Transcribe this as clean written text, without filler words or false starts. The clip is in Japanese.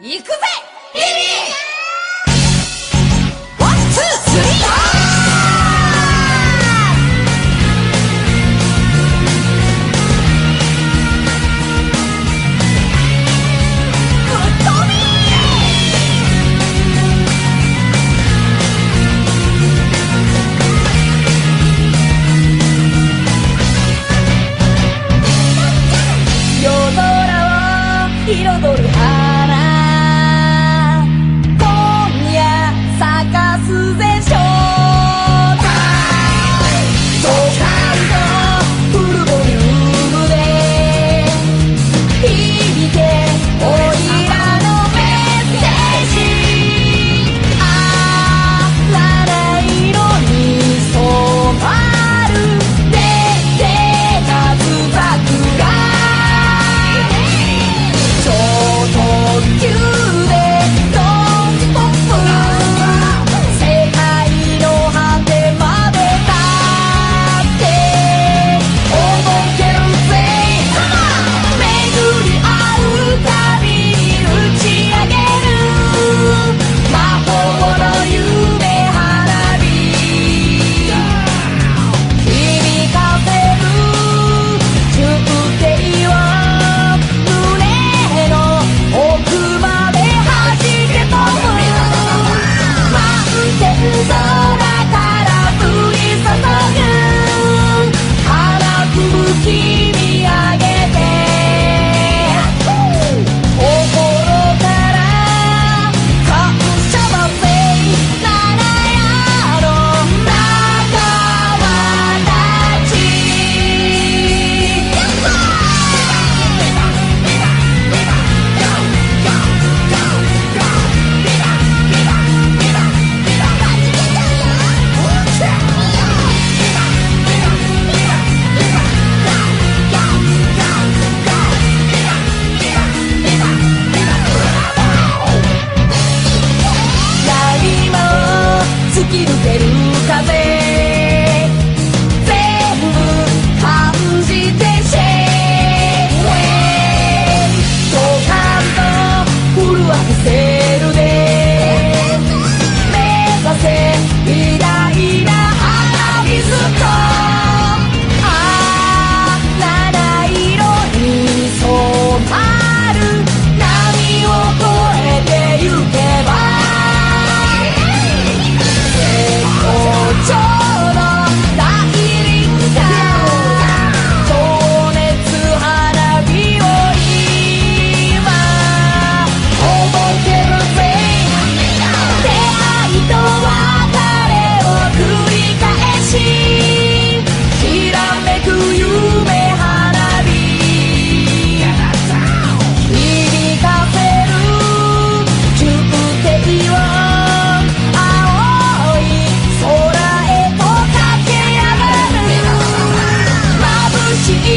行くぜリリー。ワンツースリー。彩る花今夜咲かすぜショータイム。ドカンとフルボリュームで響けおいらのメッセージ。あらら色に染まるでで夏桜。急でノンストップ世界の果てまで立っておどけるぜ。巡り合うたびに打ち上げる魔法の夢花火響かせる重低は胸の奥まで弾け飛ぶ。満天空から降り注ぐ花吹雪見上げて心から感謝だぜ。七夜の仲間たち。闇も突き抜ける風全部感じてシェイクウェイ。ドカンと震わせるで目指せ偉大な花水と。あ七色に染まる波を越えてゆけば絶好調の大輪か情熱花火を今届けるぜ。出会いと別れを繰り返しきらめく夢花火響かせる重低を青い空へと駆け上がる眩しい